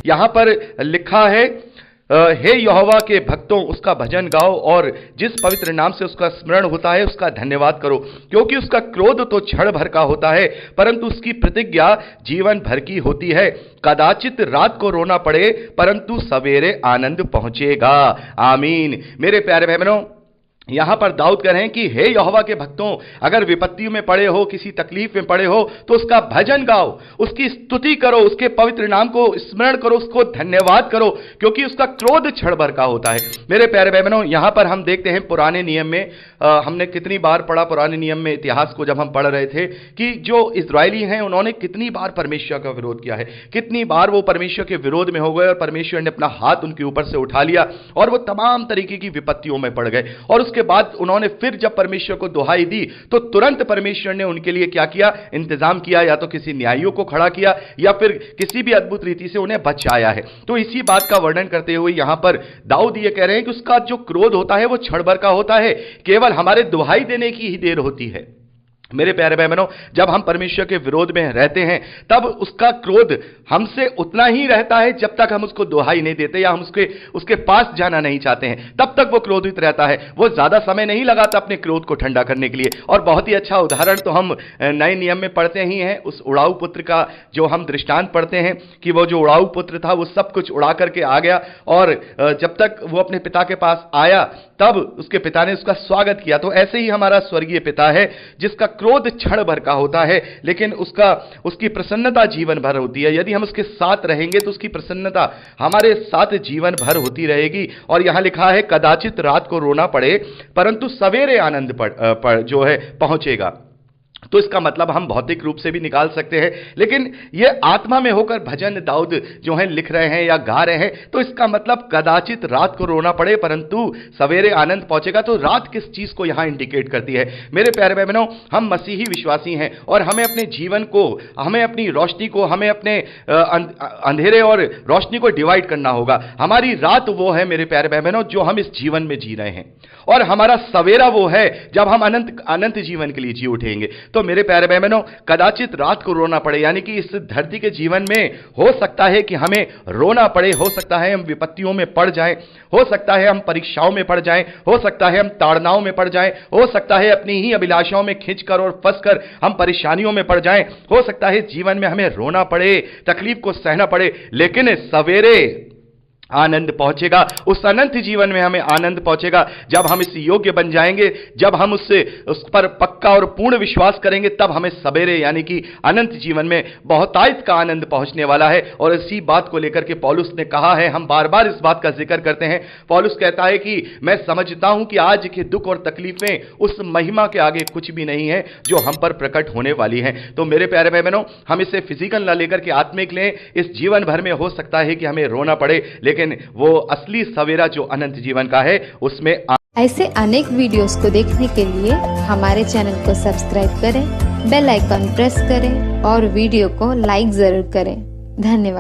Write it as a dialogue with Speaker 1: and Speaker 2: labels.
Speaker 1: यहाँ पर लिखा है, हे यहोवा के भक्तों, उसका भजन गाओ और जिस पवित्र नाम से उसका स्मरण होता है उसका धन्यवाद करो, क्योंकि उसका क्रोध तो क्षण भर का होता है परंतु उसकी प्रतिज्ञा जीवन भर की होती है। कदाचित रात को रोना पड़े परंतु सवेरे आनंद पहुंचेगा। आमीन। मेरे प्यारे भाई बहनों, यहां पर दाऊद कह रहे हैं कि हे यहोवा के भक्तों, अगर विपत्तियों में पड़े हो, किसी तकलीफ में पड़े हो, तो उसका भजन गाओ, उसकी स्तुति करो, उसके पवित्र नाम को स्मरण करो, उसको धन्यवाद करो, क्योंकि उसका क्रोध क्षण भर का होता है। मेरे प्यारे भाई बहनों, यहां पर हम देखते हैं पुराने नियम में, हमने कितनी बार पढ़ा पुराने नियम में, इतिहास को जब हम पढ़ रहे थे, कि जो इजरायली हैं उन्होंने कितनी बार परमेश्वर का विरोध किया है, कितनी बार वो परमेश्वर के विरोध में हो गए और परमेश्वर ने अपना हाथ उनके ऊपर से उठा लिया और वो तमाम तरीके की विपत्तियों में पड़ गए। और उसके बाद उन्होंने फिर जब परमेश्वर को दुहाई दी तो तुरंत परमेश्वर ने उनके लिए क्या किया, इंतजाम किया, या तो किसी न्यायियों को खड़ा किया या फिर किसी भी अद्भुत रीति से उन्हें बचाया है। तो इसी बात का वर्णन करते हुए यहां पर दाऊद ये कह रहे हैं कि उसका जो क्रोध होता है वो क्षण भर का होता है, केवल हमारे दुहाई देने की ही देर होती है। मेरे प्यारे भाई बहनों, जब हम परमेश्वर के विरोध में रहते हैं तब उसका क्रोध हमसे उतना ही रहता है जब तक हम उसको दुहाई नहीं देते या हम उसके पास जाना नहीं चाहते हैं, तब तक वो क्रोधित रहता है। वो ज्यादा समय नहीं लगाता अपने क्रोध को ठंडा करने के लिए। और बहुत ही अच्छा उदाहरण तो हम नए नियम में पढ़ते ही हैं, उस उड़ाऊ पुत्र का जो हम दृष्टांत पढ़ते हैं कि वो जो उड़ाऊ पुत्र था वो सब कुछ उड़ा करके आ गया और जब तक वो अपने पिता के पास आया तब उसके पिता ने उसका स्वागत किया। तो ऐसे ही हमारा स्वर्गीय पिता है जिसका क्रोध क्षण भर का होता है लेकिन उसकी प्रसन्नता जीवन भर होती है। यदि हम उसके साथ रहेंगे तो उसकी प्रसन्नता हमारे साथ जीवन भर होती रहेगी। और यहां लिखा है, कदाचित रात को रोना पड़े परंतु सवेरे आनंद जो है पहुंचेगा। तो इसका मतलब हम भौतिक रूप से भी निकाल सकते हैं, लेकिन यह आत्मा में होकर भजन दाऊद जो है लिख रहे हैं या गा रहे हैं, तो इसका मतलब कदाचित रात को रोना पड़े परंतु सवेरे आनंद पहुंचेगा। तो रात किस चीज को यहां इंडिकेट करती है? मेरे प्यारे भाई बहनों, हम मसीही विश्वासी हैं और हमें अपने जीवन को, हमें अपनी रोशनी को, हमें अपने अंधेरे और रोशनी को डिवाइड करना होगा। हमारी रात वो है मेरे प्यारे भाई बहनों जो हम इस जीवन में जी रहे हैं, और हमारा सवेरा वो है जब हम अनंत जीवन के लिए जी उठेंगे। तो मेरे प्यारे भाई बहनों, कदाचित रात को रोना पड़े, यानी कि इस धरती के जीवन में हो सकता है कि हमें रोना पड़े, हो सकता है हम विपत्तियों में पड़ जाएं, हो सकता है हम परीक्षाओं में पड़ जाएं, हो सकता है हम ताड़नाओं में पड़ जाएं, हो सकता है अपनी ही अभिलाषाओं में खिंचकर और फंसकर हम परेशानियों में पड़ जाएं, हो सकता है जीवन में हमें रोना पड़े, तकलीफ को सहना पड़े, लेकिन सवेरे आनंद पहुंचेगा। उस अनंत जीवन में हमें आनंद पहुंचेगा जब हम इस योग्य बन जाएंगे, जब हम उस पर पक्का और पूर्ण विश्वास करेंगे, तब हमें सवेरे यानी कि अनंत जीवन में बहुतायत का आनंद पहुंचने वाला है। और इसी बात को लेकर के पौलुस ने कहा है, हम बार बार इस बात का जिक्र करते हैं। पौलुस कहता है कि मैं समझता हूं कि आज के दुख और तकलीफें उस महिमा के आगे कुछ भी नहीं है जो हम पर प्रकट होने वाली है। तो मेरे प्यारे भाई बहनों, हम इसे फिजिकल ना लेकर के आत्मिक लें। इस जीवन भर में हो सकता है कि हमें रोना पड़े, लेकिन वो असली सवेरा जो अनंत जीवन का है उसमें
Speaker 2: ऐसे अनेक वीडियोस को देखने के लिए हमारे चैनल को सब्सक्राइब करें, बेल आइकॉन प्रेस करें और वीडियो को लाइक जरूर करें। धन्यवाद।